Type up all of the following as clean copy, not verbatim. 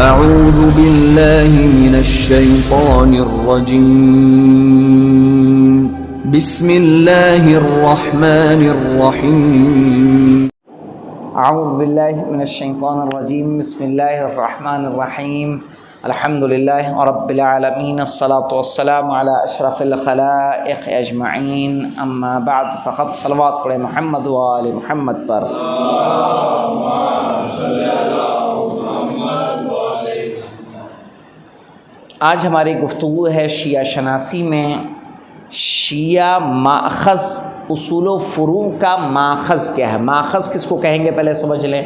أعوذ بالله من الشيطان الرجيم بسم الله الرحمن الرحيم اعوذ باللہ من الشیطان الرجیم بسم اللہ الرحمن الرحیم الحمد للہ رب العالمین الصلاة والسلام علی اشرف الخلائق اجمعین اما بعد فقط صلوات پڑھے محمد و آل محمد پر۔ آج ہماری گفتگو ہے شیعہ شناسی میں شیعہ ماخذ اصول و فروع کا ماخذ کیا ہے۔ ماخذ کس کو کہیں گے پہلے سمجھ لیں۔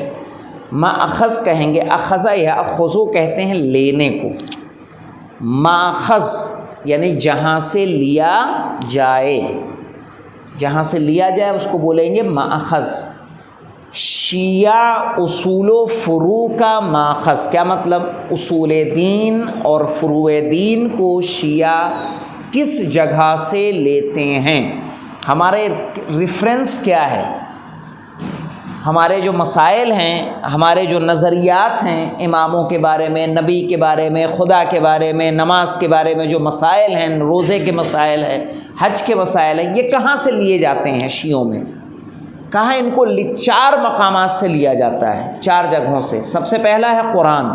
ماخذ کہیں گے، اخذہ یا اخذو کہتے ہیں لینے کو، ماخذ یعنی جہاں سے لیا جائے، جہاں سے لیا جائے اس کو بولیں گے ماخذ۔ شیعہ اصول و فروع کا ماخذ کیا مطلب؟ اصول دین اور فروع دین کو شیعہ کس جگہ سے لیتے ہیں، ہمارے ریفرنس کیا ہے، ہمارے جو مسائل ہیں، ہمارے جو نظریات ہیں اماموں کے بارے میں، نبی کے بارے میں، خدا کے بارے میں، نماز کے بارے میں جو مسائل ہیں، روزے کے مسائل ہیں، حج کے مسائل ہیں، یہ کہاں سے لیے جاتے ہیں شیعوں میں؟ کہاں ان کو چار مقامات سے لیا جاتا ہے، چار جگہوں سے۔ سب سے پہلا ہے قرآن،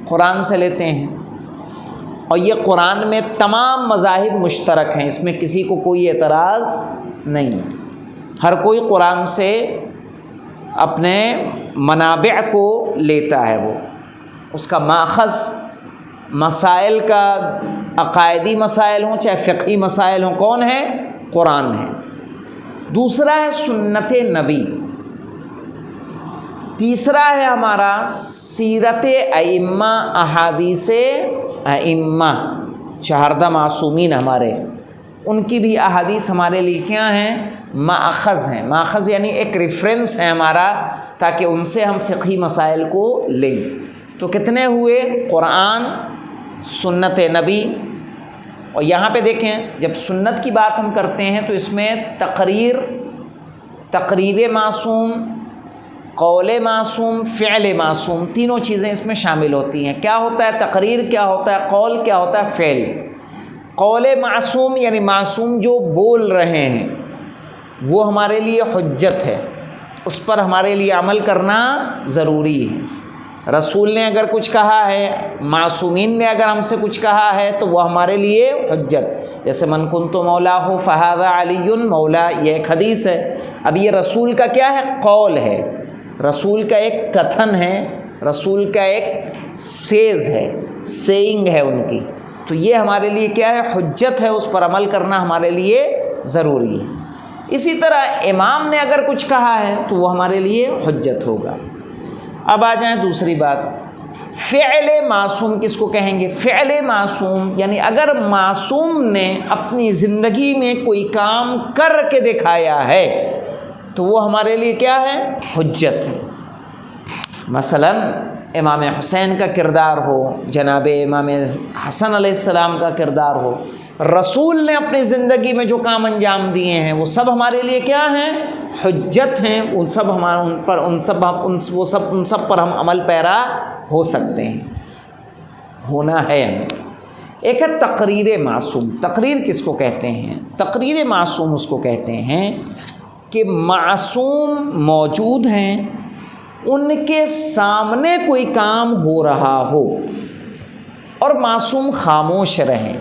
قرآن سے لیتے ہیں، اور یہ قرآن میں تمام مذاہب مشترک ہیں، اس میں کسی کو کوئی اعتراض نہیں، ہر کوئی قرآن سے اپنے منابع کو لیتا ہے، وہ اس کا ماخذ مسائل کا، عقائدی مسائل ہوں چاہے فقہی مسائل ہوں، کون ہے؟ قرآن ہے۔ دوسرا ہے سنت نبی، تیسرا ہے ہمارا سیرت ائمہ، احادیث ائمہ، چہاردہ معصومین ہمارے، ان کی بھی احادیث ہمارے لیے کیا ہیں؟ ماخذ ہیں۔ ماخذ یعنی ایک ریفرنس ہے ہمارا، تاکہ ان سے ہم فقہی مسائل کو لیں۔ تو کتنے ہوئے؟ قرآن، سنت نبی، اور یہاں پہ دیکھیں جب سنت کی بات ہم کرتے ہیں تو اس میں تقریر معصوم، قول معصوم، فعل معصوم، تینوں چیزیں اس میں شامل ہوتی ہیں۔ کیا ہوتا ہے تقریر، کیا ہوتا ہے قول، کیا ہوتا ہے فعل؟ قول معصوم یعنی معصوم جو بول رہے ہیں وہ ہمارے لیے حجت ہے، اس پر ہمارے لیے عمل کرنا ضروری ہے۔ رسول نے اگر کچھ کہا ہے، معصومین نے اگر ہم سے کچھ کہا ہے تو وہ ہمارے لیے حجت، جیسے من کنت مولاہ فہذا علی مولا، یہ ایک حدیث ہے۔ اب یہ رسول کا کیا ہے؟ قول ہے، رسول کا ایک کتھن ہے، رسول کا ایک سیز ہے، سیئنگ ہے ان کی، تو یہ ہمارے لیے کیا ہے؟ حجت ہے، اس پر عمل کرنا ہمارے لیے ضروری ہے۔ اسی طرح امام نے اگر کچھ کہا ہے تو وہ ہمارے لیے حجت ہوگا۔ اب آ جائیں دوسری بات، فعل معصوم کس کو کہیں گے؟ فعل معصوم یعنی اگر معصوم نے اپنی زندگی میں کوئی کام کر کے دکھایا ہے تو وہ ہمارے لیے کیا ہے؟ حجت ہے۔ مثلا امام حسین کا کردار ہو، جناب امام حسن علیہ السلام کا کردار ہو، رسول نے اپنی زندگی میں جو کام انجام دیے ہیں وہ سب ہمارے لیے کیا ہیں؟ حجت ہیں، ان سب پر ہم عمل پیرا ہو سکتے ہیں، ہونا ہے ہمیں۔ ایک ہے تقریر معصوم۔ تقریر کس کو کہتے ہیں؟ تقریر معصوم اس کو کہتے ہیں کہ معصوم موجود ہیں، ان کے سامنے کوئی کام ہو رہا ہو اور معصوم خاموش رہیں،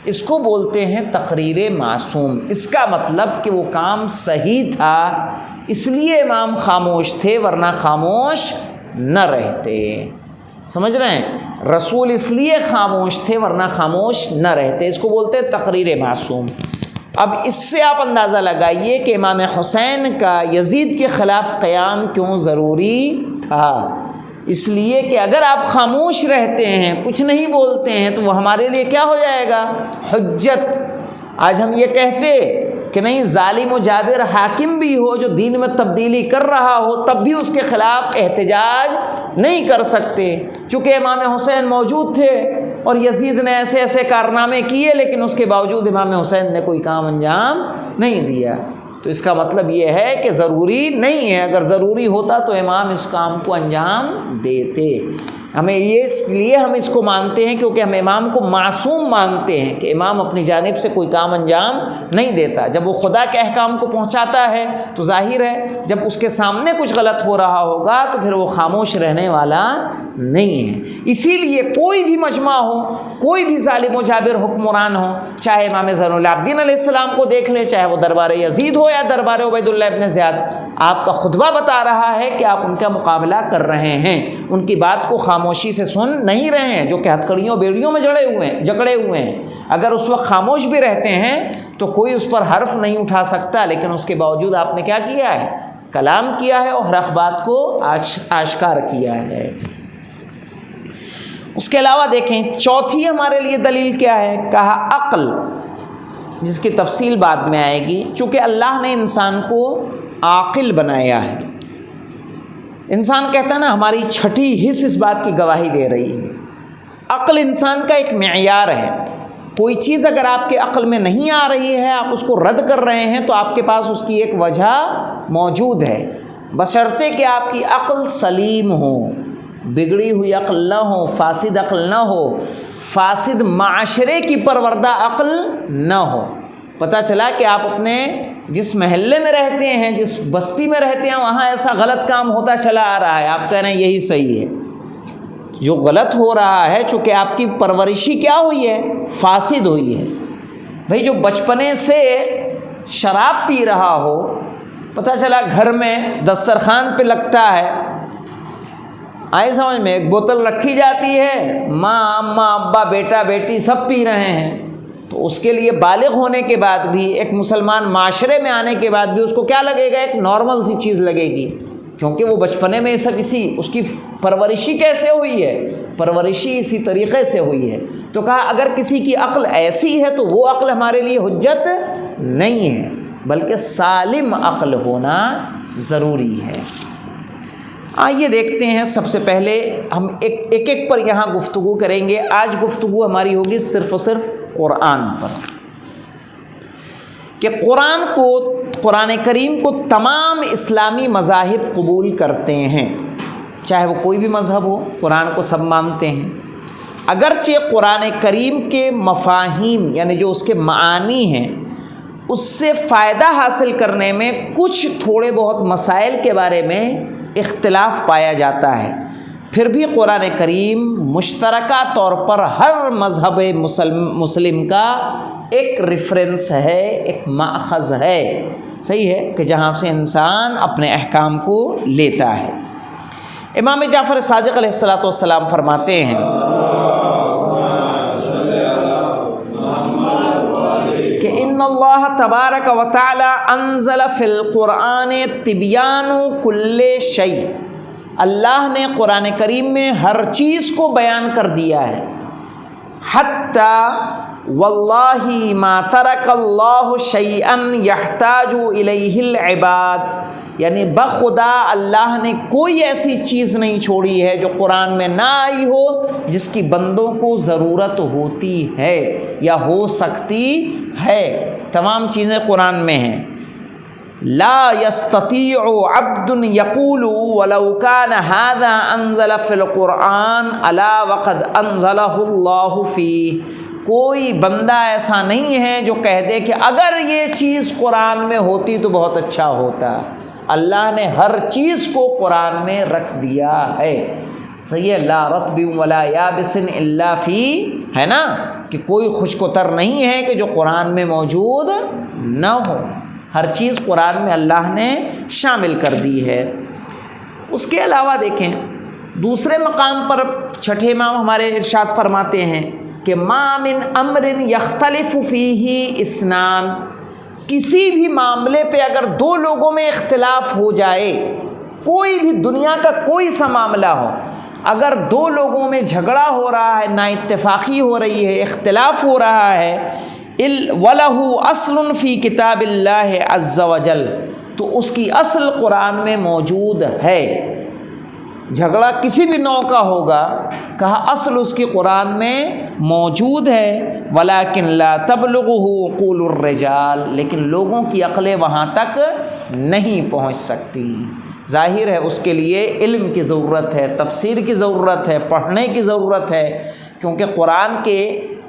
اس کو بولتے ہیں تقریر معصوم۔ اس کا مطلب کہ وہ کام صحیح تھا اس لیے امام خاموش تھے، ورنہ خاموش نہ رہتے۔ سمجھ رہے ہیں؟ رسول اس لیے خاموش تھے ورنہ خاموش نہ رہتے، اس کو بولتے ہیں تقریر معصوم۔ اب اس سے آپ اندازہ لگائیے کہ امام حسین کا یزید کے خلاف قیام کیوں ضروری تھا۔ اس لیے کہ اگر آپ خاموش رہتے ہیں، کچھ نہیں بولتے ہیں، تو وہ ہمارے لیے کیا ہو جائے گا؟ حجت۔ آج ہم یہ کہتے کہ نہیں، ظالم و جابر حاکم بھی ہو جو دین میں تبدیلی کر رہا ہو تب بھی اس کے خلاف احتجاج نہیں کر سکتے، چونکہ امام حسین موجود تھے اور یزید نے ایسے ایسے کارنامے کیے، لیکن اس کے باوجود امام حسین نے کوئی کام انجام نہیں دیا۔ تو اس کا مطلب یہ ہے کہ ضروری نہیں ہے، اگر ضروری ہوتا تو امام اس کام کو انجام دیتے۔ ہمیں یہ اس لیے ہم اس کو مانتے ہیں کیونکہ ہم امام کو معصوم مانتے ہیں کہ امام اپنی جانب سے کوئی کام انجام نہیں دیتا۔ جب وہ خدا کے احکام کو پہنچاتا ہے تو ظاہر ہے جب اس کے سامنے کچھ غلط ہو رہا ہوگا تو پھر وہ خاموش رہنے والا نہیں ہے۔ اسی لیے کوئی بھی مجمع ہو، کوئی بھی ظالم و جابر حکمران ہو، چاہے امام زین العابدین علیہ السلام کو دیکھ لیں، چاہے وہ دربار یزید ہو یا دربار عبید اللہ ابن زیاد، آپ کا خطبہ بتا رہا ہے کہ آپ ان کا مقابلہ کر رہے ہیں، ان کی بات کو خاموشی سے سن نہیں رہے ہیں، جو کہ ہتھکڑیوں بیڑیوں میں جکڑے ہوئے ہیں۔ اگر اس وقت خاموش بھی رہتے ہیں تو کوئی اس پر حرف نہیں اٹھا سکتا، لیکن اس کے باوجود آپ نے کیا کیا ہے؟ کلام کیا ہے اور ہر ایک بات کو آشکار کیا ہے۔ اس کے علاوہ دیکھیں چوتھی ہمارے لیے دلیل کیا ہے؟ کہا عقل، جس کی تفصیل بعد میں آئے گی۔ چونکہ اللہ نے انسان کو عاقل بنایا ہے، انسان کہتا ہے نا ہماری چھٹی حص اس بات کی گواہی دے رہی ہے۔ عقل انسان کا ایک معیار ہے، کوئی چیز اگر آپ کے عقل میں نہیں آ رہی ہے، آپ اس کو رد کر رہے ہیں تو آپ کے پاس اس کی ایک وجہ موجود ہے، بشرطے کہ آپ کی عقل سلیم ہو، بگڑی ہوئی عقل نہ ہو، فاسد عقل نہ ہو، فاسد معاشرے کی پروردہ عقل نہ ہو۔ پتہ چلا کہ آپ اپنے جس محلے میں رہتے ہیں، جس بستی میں رہتے ہیں، وہاں ایسا غلط کام ہوتا چلا آ رہا ہے، آپ کہہ رہے ہیں یہی صحیح ہے۔ جو غلط ہو رہا ہے چونکہ آپ کی پرورشی کیا ہوئی ہے؟ فاسد ہوئی ہے۔ بھئی جو بچپنے سے شراب پی رہا ہو، پتہ چلا گھر میں دسترخوان پہ لگتا ہے، آئے سمجھ میں، ایک بوتل رکھی جاتی ہے، ماں اماں ابا بیٹا بیٹی سب پی رہے ہیں، تو اس کے لیے بالغ ہونے کے بعد بھی، ایک مسلمان معاشرے میں آنے کے بعد بھی اس کو کیا لگے گا؟ ایک نارمل سی چیز لگے گی، کیونکہ وہ بچپنے میں سب اس کی پرورشی کیسے ہوئی ہے؟ پرورشی اسی طریقے سے ہوئی ہے۔ تو کہا اگر کسی کی عقل ایسی ہے تو وہ عقل ہمارے لیے حجت نہیں ہے، بلکہ سالم عقل ہونا ضروری ہے۔ آئیے دیکھتے ہیں، سب سے پہلے ہم ایک پر یہاں گفتگو کریں گے۔ آج گفتگو ہماری ہوگی صرف اور صرف قرآن پر، کہ قرآن کریم کو تمام اسلامی مذاہب قبول کرتے ہیں، چاہے وہ کوئی بھی مذہب ہو، قرآن کو سب مانتے ہیں۔ اگرچہ قرآن کریم کے مفاہیم یعنی جو اس کے معانی ہیں، اس سے فائدہ حاصل کرنے میں کچھ تھوڑے بہت مسائل کے بارے میں اختلاف پایا جاتا ہے، پھر بھی قرآن کریم مشترکہ طور پر ہر مذہب مسلم کا ایک ریفرنس ہے، ایک ماخذ ہے، صحیح ہے، کہ جہاں سے انسان اپنے احکام کو لیتا ہے۔ امام جعفر صادق علیہ السلام فرماتے ہیں کہ ان اللہ تبارک و تعالی انزل فی القرآن تبیان کل شیء، اللہ نے قرآن کریم میں ہر چیز کو بیان کر دیا ہے، حتی واللہ ما ترک اللہ شیئا یحتاج الیہ العباد، یعنی بخدا اللہ نے کوئی ایسی چیز نہیں چھوڑی ہے جو قرآن میں نہ آئی ہو جس کی بندوں کو ضرورت ہوتی ہے یا ہو سکتی ہے، تمام چیزیں قرآن میں ہیں۔ لا يستطيع عبد يقول ولو كان هذا انزل في القرآن الا وقد انزله الله فيه، کوئی بندہ ایسا نہیں ہے جو کہہ دے کہ اگر یہ چیز قرآن میں ہوتی تو بہت اچھا ہوتا۔ اللہ نے ہر چیز کو قرآن میں رکھ دیا ہے، صحیح ہے، لا رطب ولا یابس الا فی، ہے نا، کہ کوئی خشک و تر نہیں ہے کہ جو قرآن میں موجود نہ ہو، ہر چیز قرآن میں اللہ نے شامل کر دی ہے۔ اس کے علاوہ دیکھیں دوسرے مقام پر چھٹے امام ہمارے ارشاد فرماتے ہیں کہ ما من امر یختلف فیہ اثنان، کسی بھی معاملے پہ اگر دو لوگوں میں اختلاف ہو جائے، کوئی بھی دنیا کا کوئی سا معاملہ ہو، اگر دو لوگوں میں جھگڑا ہو رہا ہے، نا اتفاقی ہو رہی ہے، اختلاف ہو رہا ہے، وَلَهُ أَصْلٌ فِي كِتَابِ اللَّهِ عَزَّ وَجَلَّ، تو اس کی اصل قرآن میں موجود ہے۔ جھگڑا کسی بھی نوع کا ہوگا، کہا اصل اس کی قرآن میں موجود ہے، ولیکن لا تبلغہ عقول الرجال، لیکن لوگوں کی عقلیں وہاں تک نہیں پہنچ سکتی۔ ظاہر ہے اس کے لیے علم کی ضرورت ہے، تفسیر کی ضرورت ہے، پڑھنے کی ضرورت ہے، کیونکہ قرآن کے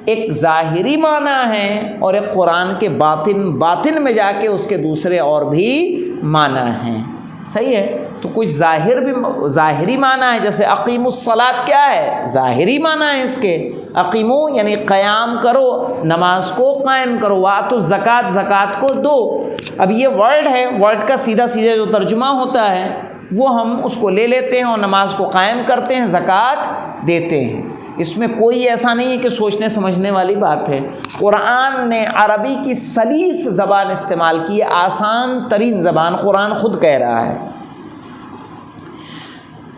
ایک ظاہری معنی ہیں اور ایک قرآن کے باطن میں جا کے اس کے دوسرے اور بھی معنی ہیں۔ صحیح ہے، تو کچھ ظاہری معنی ہے، جیسے اقیم الصلاۃ کیا ہے؟ ظاہری معنی ہے اس کے، اقیمو یعنی قیام کرو، نماز کو قائم کرو، وآتوا الزکوٰۃ، زکوٰۃ کو دو۔ اب یہ ورڈ ہے، ورڈ کا سیدھا جو ترجمہ ہوتا ہے وہ ہم اس کو لے لیتے ہیں اور نماز کو قائم کرتے ہیں، زکوٰۃ دیتے ہیں۔ اس میں کوئی ایسا نہیں ہے کہ سوچنے سمجھنے والی بات ہے۔ قرآن نے عربی کی سلیس زبان استعمال کی ہے، آسان ترین زبان، قرآن خود کہہ رہا ہے۔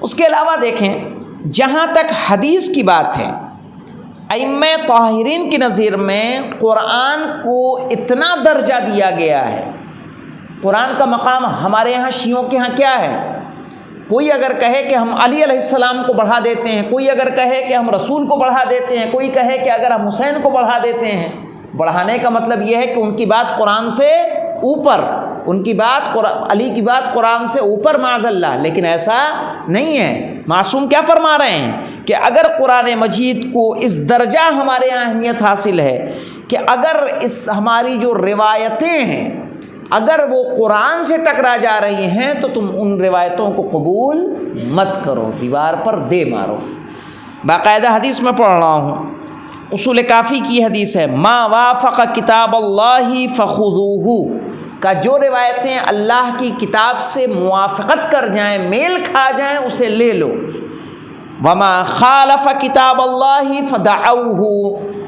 اس کے علاوہ دیکھیں، جہاں تک حدیث کی بات ہے، ائمہ طاہرین کی نظر میں قرآن کو اتنا درجہ دیا گیا ہے، قرآن کا مقام ہمارے یہاں شیعوں کے ہاں کیا ہے؟ کوئی اگر کہے کہ ہم علی علیہ السلام کو بڑھا دیتے ہیں، کوئی اگر کہے کہ ہم رسول کو بڑھا دیتے ہیں، کوئی کہے کہ اگر ہم حسین کو بڑھا دیتے ہیں، بڑھانے کا مطلب یہ ہے کہ ان کی بات قرآن سے اوپر، ان کی بات علی کی بات قرآن سے اوپر معاذ اللہ، لیکن ایسا نہیں ہے۔ معصوم کیا فرما رہے ہیں کہ اگر قرآن مجید کو اس درجہ ہمارے یہاں اہمیت حاصل ہے کہ اگر ہماری جو روایتیں ہیں اگر وہ قرآن سے ٹکرا جا رہی ہیں تو تم ان روایتوں کو قبول مت کرو، دیوار پر دے مارو۔ باقاعدہ حدیث میں پڑھ رہا ہوں، اصول کافی کی حدیث ہے، ما وافق کتاب اللہ فخذوہ، کا جو روایتیں اللہ کی کتاب سے موافقت کر جائیں، میل کھا جائیں، اسے لے لو۔ وما خالف کتاب اللہ فدعوہ،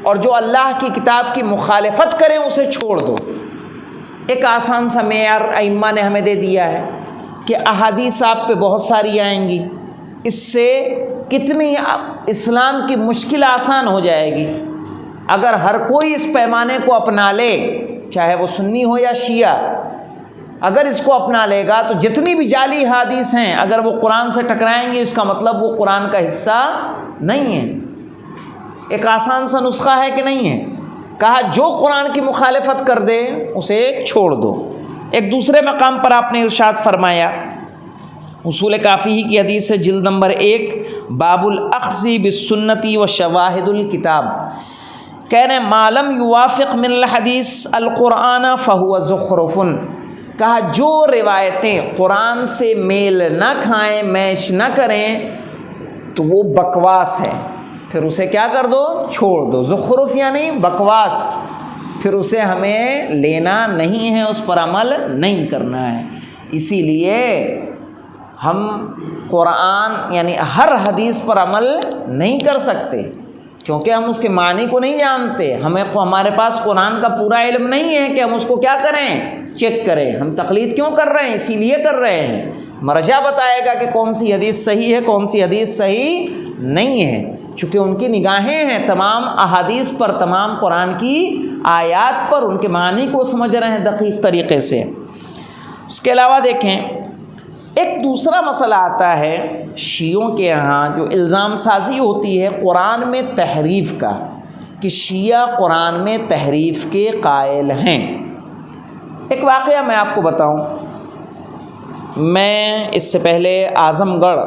اور جو اللہ کی کتاب کی مخالفت کریں اسے چھوڑ دو۔ ایک آسان سا معیار ائمہ نے ہمیں دے دیا ہے کہ احادیث آپ پہ بہت ساری آئیں گی، اس سے کتنی اسلام کی مشکل آسان ہو جائے گی اگر ہر کوئی اس پیمانے کو اپنا لے، چاہے وہ سنی ہو یا شیعہ، اگر اس کو اپنا لے گا تو جتنی بھی جعلی حدیث ہیں اگر وہ قرآن سے ٹکرائیں گی، اس کا مطلب وہ قرآن کا حصہ نہیں ہے۔ ایک آسان سا نسخہ ہے کہ نہیں ہے؟ کہا جو قرآن کی مخالفت کر دے اسے چھوڑ دو۔ ایک دوسرے مقام پر آپ نے ارشاد فرمایا، اصول کافی ہی کی حدیث ہے، جلد نمبر 1، باب الاخذ بالسنت و شواہد الکتاب، کہہ رہے ما لم یوافق من الحدیث القرآن فہو زخرف، کہا جو روایتیں قرآن سے میل نہ کھائیں، میچ نہ کریں، تو وہ بکواس ہے، پھر اسے کیا کر دو؟ چھوڑ دو۔ زخرف یعنی بکواس، پھر اسے ہمیں لینا نہیں ہے، اس پر عمل نہیں کرنا ہے۔ اسی لیے ہم قرآن یعنی ہر حدیث پر عمل نہیں کر سکتے، کیونکہ ہم اس کے معنی کو نہیں جانتے، ہمارے پاس قرآن کا پورا علم نہیں ہے کہ ہم اس کو کیا کریں؟ چیک کریں۔ ہم تقلید کیوں کر رہے ہیں؟ اسی لیے کر رہے ہیں، مرجع بتائے گا کہ کون سی حدیث صحیح ہے، کون سی حدیث صحیح نہیں ہے، چونکہ ان کی نگاہیں ہیں تمام احادیث پر، تمام قرآن کی آیات پر، ان کے معنی کو سمجھ رہے ہیں دقیق طریقے سے۔ اس کے علاوہ دیکھیں، ایک دوسرا مسئلہ آتا ہے شیعوں کے ہاں، جو الزام سازی ہوتی ہے قرآن میں تحریف کا، کہ شیعہ قرآن میں تحریف کے قائل ہیں۔ ایک واقعہ میں آپ کو بتاؤں، میں اس سے پہلے اعظم گڑھ،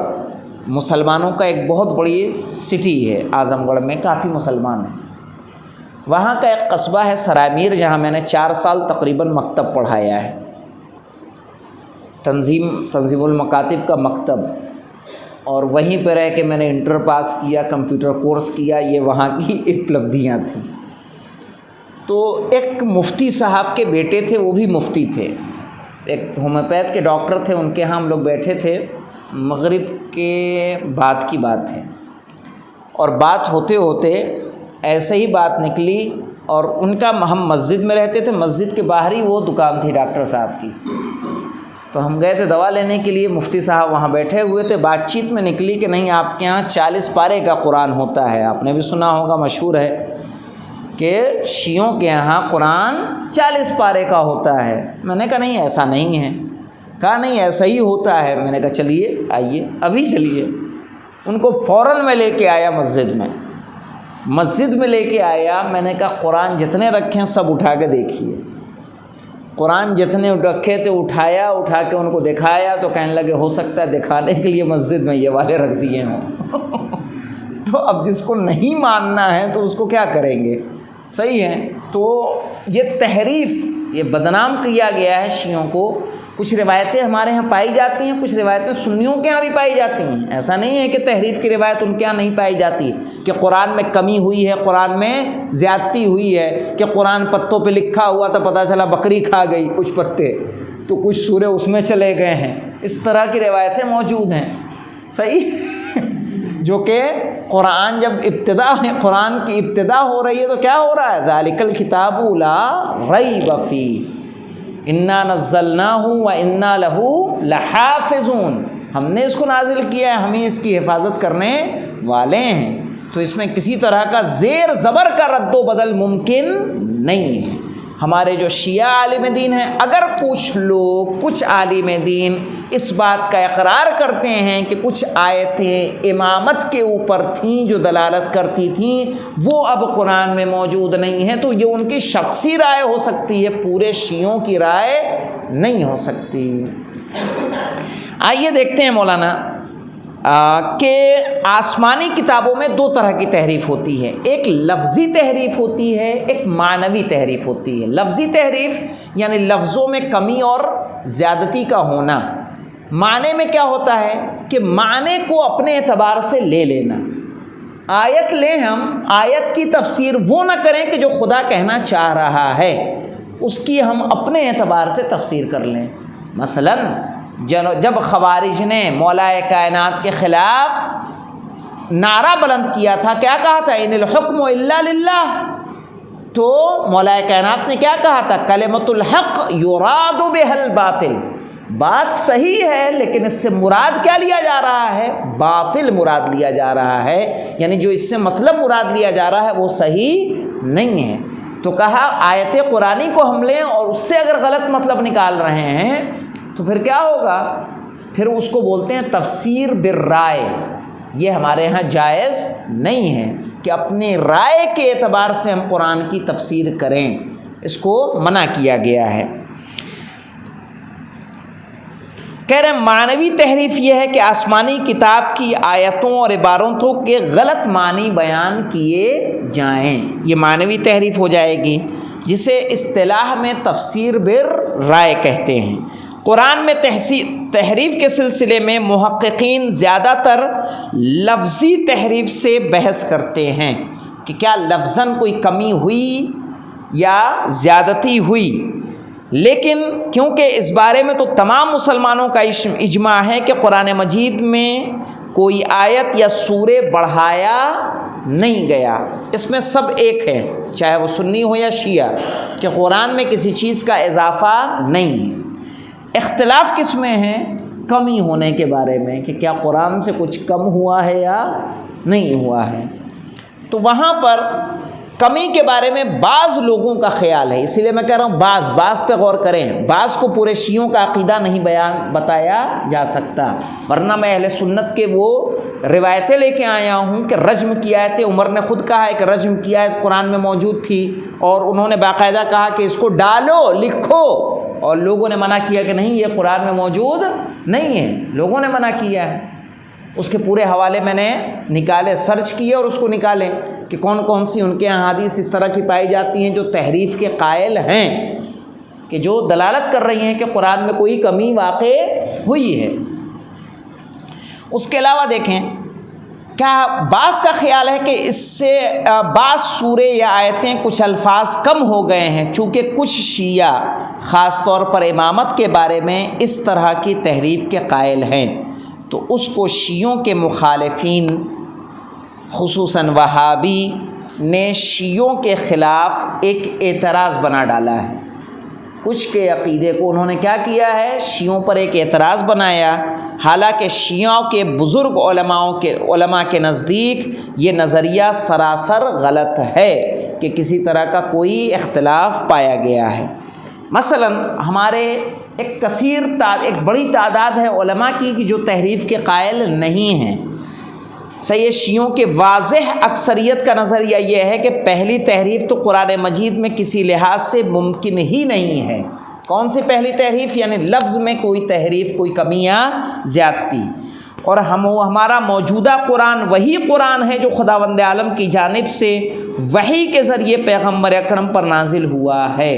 مسلمانوں کا ایک بہت بڑی سٹی ہے، اعظم گڑھ میں کافی مسلمان ہیں، وہاں کا ایک قصبہ ہے سرائے میر، جہاں میں نے 4 سال تقریباً مکتب پڑھایا ہے، تنظیم المکاتب کا مکتب، اور وہیں پہ رہ کے میں نے انٹر پاس کیا، کمپیوٹر کورس کیا، یہ وہاں کی اپلبدھیاں تھیں۔ تو ایک مفتی صاحب کے بیٹے تھے، وہ بھی مفتی تھے، ایک ہومیوپیتھ کے ڈاکٹر تھے، ان کے ہاں ہم لوگ بیٹھے تھے، مغرب کے بعد کی بات ہے، اور بات ہوتے ہوتے ایسے ہی بات نکلی، اور ان کا ہم مسجد میں رہتے تھے، مسجد کے باہر ہی وہ دکان تھی ڈاکٹر صاحب کی، تو ہم گئے تھے دوا لینے کے لیے، مفتی صاحب وہاں بیٹھے ہوئے تھے، بات چیت میں نکلی کہ نہیں آپ کے یہاں 40 پارے کا قرآن ہوتا ہے، آپ نے بھی سنا ہوگا، مشہور ہے کہ شیعوں کے یہاں قرآن 40 پارے کا ہوتا ہے۔ میں نے کہا نہیں ایسا نہیں ہے، کہا نہیں ایسا ہی ہوتا ہے۔ میں نے کہا چلیے آئیے ابھی چلیے. ان کو فوراً میں لے کے آیا مسجد میں لے کے آیا. میں نے کہا قرآن جتنے رکھے ہیں سب اٹھا کے دیکھیے. قرآن جتنے رکھے تھے اٹھا کے ان کو دکھایا تو کہنے لگے ہو سکتا ہے دکھانے کے لیے مسجد میں یہ والے رکھ دیے ہوں. تو اب جس کو نہیں ماننا ہے تو اس کو کیا کریں گے؟ صحیح ہے. تو یہ تحریف، یہ بدنام کیا گیا ہے شیعوں کو. کچھ روایتیں ہمارے ہاں پائی جاتی ہیں، کچھ روایتیں سنیوں کے ہاں بھی پائی جاتی ہیں. ایسا نہیں ہے کہ تحریف کی روایت ان کے ہاں نہیں پائی جاتی کہ قرآن میں کمی ہوئی ہے، قرآن میں زیادتی ہوئی ہے، کہ قرآن پتوں پہ لکھا ہوا تو پتہ چلا بکری کھا گئی کچھ پتے، تو کچھ سورے اس میں چلے گئے ہیں. اس طرح کی روایتیں موجود ہیں. صحیح. جو کہ قرآن جب قرآن کی ابتدا ہو رہی ہے تو کیا ہو رہا ہے؟ ذالک الکتاب لا ریب فیہ انا نزلناہ وانا لہ لحافظون. ہم نے اس کو نازل کیا ہے، ہم ہی اس کی حفاظت کرنے والے ہیں. تو اس میں کسی طرح کا زیر زبر کا رد و بدل ممکن نہیں ہے. ہمارے جو شیعہ عالم دین ہیں، اگر کچھ عالم دین اس بات کا اقرار کرتے ہیں کہ کچھ آیتیں امامت کے اوپر تھیں جو دلالت کرتی تھیں وہ اب قرآن میں موجود نہیں ہیں، تو یہ ان کی شخصی رائے ہو سکتی ہے، پورے شیعوں کی رائے نہیں ہو سکتی. آئیے دیکھتے ہیں مولانا کہ آسمانی کتابوں میں دو طرح کی تحریف ہوتی ہے. ایک لفظی تحریف ہوتی ہے، ایک معنوی تحریف ہوتی ہے. لفظی تحریف یعنی لفظوں میں کمی اور زیادتی کا ہونا. معنی میں کیا ہوتا ہے کہ معنی کو اپنے اعتبار سے لے لینا. آیت لیں ہم، آیت کی تفسیر وہ نہ کریں کہ جو خدا کہنا چاہ رہا ہے، اس کی ہم اپنے اعتبار سے تفسیر کر لیں. مثلاً جب خوارج نے مولا کائنات کے خلاف نعرہ بلند کیا تھا، کیا کہا تھا؟ ان الحکم الا للہ. تو مولا کائنات نے کیا کہا تھا؟ کلمۃ الحق یراد بها الباطل. بات صحیح ہے لیکن اس سے مراد کیا لیا جا رہا ہے؟ باطل مراد لیا جا رہا ہے. یعنی جو اس سے مطلب مراد لیا جا رہا ہے وہ صحیح نہیں ہے. تو کہا آیت قرآنی کو ہم لیں اور اس سے اگر غلط مطلب نکال رہے ہیں تو پھر کیا ہوگا؟ پھر اس کو بولتے ہیں تفسیر بالرائے. یہ ہمارے ہاں جائز نہیں ہے کہ اپنی رائے کے اعتبار سے ہم قرآن کی تفسیر کریں، اس کو منع کیا گیا ہے. کہہ رہے ہیں معنوی تحریف یہ ہے کہ آسمانی کتاب کی آیتوں اور عبارتوں کے غلط معنی بیان کیے جائیں. یہ معنوی تحریف ہو جائے گی، جسے اصطلاح میں تفسیر بالرائے کہتے ہیں. قرآن میں تحریف کے سلسلے میں محققین زیادہ تر لفظی تحریف سے بحث کرتے ہیں کہ کیا لفظاً کوئی کمی ہوئی یا زیادتی ہوئی. لیکن کیونکہ اس بارے میں تو تمام مسلمانوں کا اجماع ہے کہ قرآن مجید میں کوئی آیت یا سورے بڑھایا نہیں گیا، اس میں سب ایک ہے، چاہے وہ سنی ہو یا شیعہ، کہ قرآن میں کسی چیز کا اضافہ نہیں ہے. اختلاف کس میں ہے؟ کمی ہونے کے بارے میں، کہ کیا قرآن سے کچھ کم ہوا ہے یا نہیں ہوا ہے. تو وہاں پر کمی کے بارے میں بعض لوگوں کا خیال ہے، اسی لیے میں کہہ رہا ہوں بعض پہ غور کریں. بعض کو پورے شیعوں کا عقیدہ نہیں بتایا جا سکتا، ورنہ میں اہل سنت کے وہ روایتیں لے کے آیا ہوں کہ رجم کی آیتیں عمر نے خود کہا ہے کہ رجم کی آیت قرآن میں موجود تھی، اور انہوں نے باقاعدہ کہا کہ اس کو ڈالو، لکھو، اور لوگوں نے منع کیا کہ نہیں یہ قرآن میں موجود نہیں ہے. لوگوں نے منع کیا ہے. اس کے پورے حوالے میں نے نکالے، سرچ کیے اور اس کو نکالے کہ کون کون سی ان کے احادیث اس طرح کی پائی جاتی ہیں جو تحریف کے قائل ہیں، کہ جو دلالت کر رہی ہیں کہ قرآن میں کوئی کمی واقع ہوئی ہے. اس کے علاوہ دیکھیں کیا بعض کا خیال ہے کہ اس سے بعض سورے یا آیتیں کچھ الفاظ کم ہو گئے ہیں، چونکہ کچھ شیعہ خاص طور پر امامت کے بارے میں اس طرح کی تحریف کے قائل ہیں، تو اس کو شیعوں کے مخالفین خصوصاً وہابی نے شیعوں کے خلاف ایک اعتراض بنا ڈالا ہے. کچھ کے عقیدے کو انہوں نے کیا کیا ہے؟ شیعوں پر ایک اعتراض بنایا، حالانکہ شیعوں کے بزرگ علماء کے نزدیک یہ نظریہ سراسر غلط ہے کہ کسی طرح کا کوئی اختلاف پایا گیا ہے. مثلا ہمارے ایک بڑی تعداد ہے علماء کی کہ جو تحریف کے قائل نہیں ہیں۔ صحیح، شیعوں کے واضح اکثریت کا نظریہ یہ ہے کہ پہلی تحریف تو قرآن مجید میں کسی لحاظ سے ممکن ہی نہیں ہے۔ کون سی پہلی تحریف؟ یعنی لفظ میں کوئی تحریف، کوئی کمی یا زیادتی۔ اور ہمارا موجودہ قرآن وہی قرآن ہے جو خداوند عالم کی جانب سے وحی کے ذریعے پیغمبر اکرم پر نازل ہوا ہے۔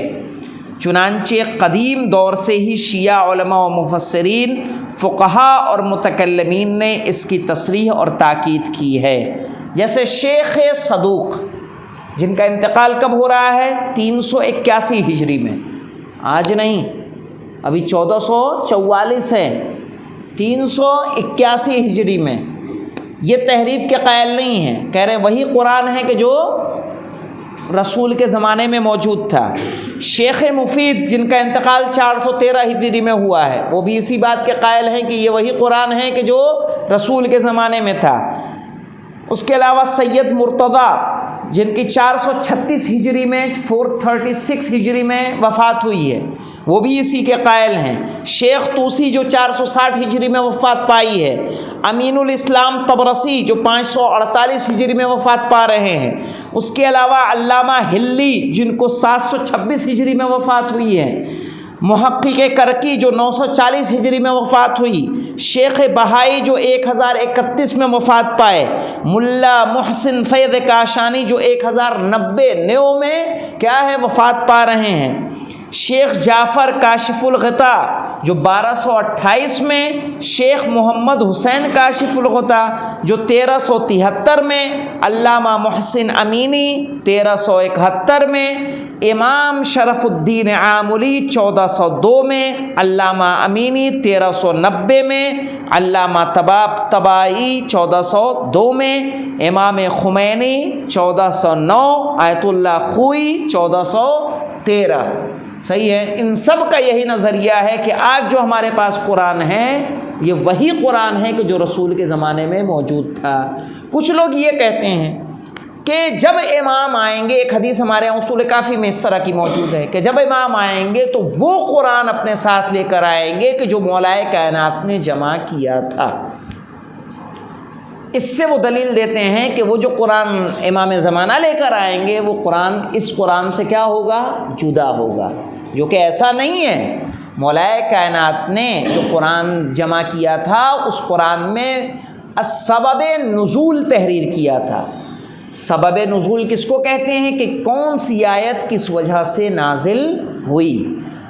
چنانچہ قدیم دور سے ہی شیعہ علماء و مفسرین، فقہا اور متکلمین نے اس کی تصریح اور تاکید کی ہے۔ جیسے شیخ صدوق، جن کا انتقال کب ہو رہا ہے؟ 381 ہجری میں، آج نہیں، ابھی 1444 ہے، 381 ہجری میں۔ یہ تحریف کے قائل نہیں ہیں، کہہ رہے ہیں وہی قرآن ہے کہ جو رسول کے زمانے میں موجود تھا۔ شیخ مفید، جن کا انتقال 413 ہجری میں ہوا ہے، وہ بھی اسی بات کے قائل ہیں کہ یہ وہی قرآن ہے کہ جو رسول کے زمانے میں تھا۔ اس کے علاوہ سید مرتضیٰ، جن کی 436 ہجری میں 436 ہجری میں وفات ہوئی ہے، وہ بھی اسی کے قائل ہیں۔ شیخ طوسی جو 460 ہجری میں وفات پائی ہے، امین الاسلام طبرسی جو 548 ہجری میں وفات پا رہے ہیں، اس کے علاوہ علامہ ہلی جن کو 726 ہجری میں وفات ہوئی ہے، محقق کرکی جو 940 ہجری میں وفات ہوئی، شیخ بہائی جو 1031 میں وفات پائے، ملا محسن فیض کاشانی جو 1090 میں کیا ہے وفات پا رہے ہیں، شیخ جعفر کاشف الغطا جو 1228 میں، شیخ محمد حسین کاشف الغطا جو 1373 میں، علامہ محسن امینی 1371 میں، امام شرف الدین عاملی 1402 میں، علامہ امینی 1390 میں، علامہ طبائی 1402 میں، امام خمینی 1409، آیت اللہ خوئی 1413۔ صحیح ہے، ان سب کا یہی نظریہ ہے کہ آج جو ہمارے پاس قرآن ہے یہ وہی قرآن ہے کہ جو رسول کے زمانے میں موجود تھا۔ کچھ لوگ یہ کہتے ہیں کہ جب امام آئیں گے، ایک حدیث ہمارے اصول کافی میں اس طرح کی موجود ہے کہ جب امام آئیں گے تو وہ قرآن اپنے ساتھ لے کر آئیں گے کہ جو مولائے کائنات نے جمع کیا تھا۔ اس سے وہ دلیل دیتے ہیں کہ وہ جو قرآن امام زمانہ لے کر آئیں گے وہ قرآن اس قرآن سے کیا ہوگا؟ جدا ہوگا، جو کہ ایسا نہیں ہے۔ مولائے کائنات نے جو قرآن جمع کیا تھا اس قرآن میں سبب نزول تحریر کیا تھا۔ سبب نزول کس کو کہتے ہیں کہ کون سی آیت کس وجہ سے نازل ہوئی،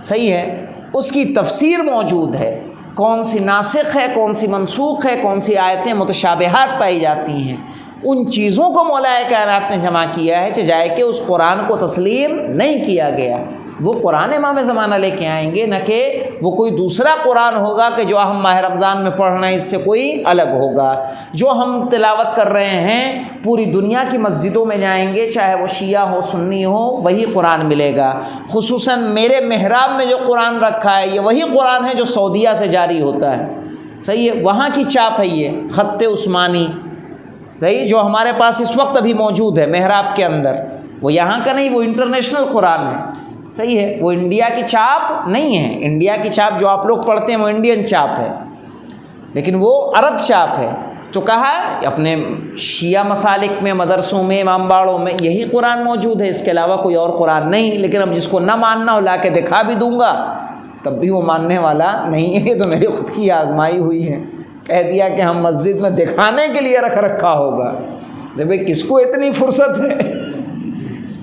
صحیح ہے، اس کی تفسیر موجود ہے، کون سی ناسخ ہے، کون سی منسوخ ہے، کون سی آیتیں متشابہات پائی جاتی ہیں، ان چیزوں کو مولائے کائنات نے جمع کیا ہے، چاہے کہ اس قرآن کو تسلیم نہیں کیا گیا۔ وہ قرآن امام زمانہ لے کے آئیں گے، نہ کہ وہ کوئی دوسرا قرآن ہوگا کہ جو ہم ماہ رمضان میں پڑھ رہے ہیں اس سے کوئی الگ ہوگا۔ جو ہم تلاوت کر رہے ہیں پوری دنیا کی مسجدوں میں جائیں گے، چاہے وہ شیعہ ہو سنی ہو، وہی قرآن ملے گا۔ خصوصاً میرے محراب میں جو قرآن رکھا ہے یہ وہی قرآن ہے جو سعودیہ سے جاری ہوتا ہے، صحیح ہے، وہاں کی چاپ ہے، یہ خط عثمانی، صحیح، جو ہمارے پاس اس وقت ابھی موجود ہے محراب کے اندر، وہ یہاں کا نہیں، وہ انٹرنیشنل قرآن ہے، صحیح ہے، وہ انڈیا کی چاپ نہیں ہے۔ انڈیا کی چاپ جو آپ لوگ پڑھتے ہیں وہ انڈین چاپ ہے، لیکن وہ عرب چاپ ہے۔ تو کہا اپنے شیعہ مسالک میں، مدرسوں میں، امام باڑوں میں یہی قرآن موجود ہے، اس کے علاوہ کوئی اور قرآن نہیں۔ لیکن اب جس کو نہ ماننا ہو لا کے دکھا بھی دوں گا تب بھی وہ ماننے والا نہیں ہے۔ یہ تو میری خود کی آزمائی ہوئی ہے، کہہ دیا کہ ہم مسجد میں دکھانے کے لیے رکھا ہوگا۔ بھائی کس کو اتنی فرصت ہے؟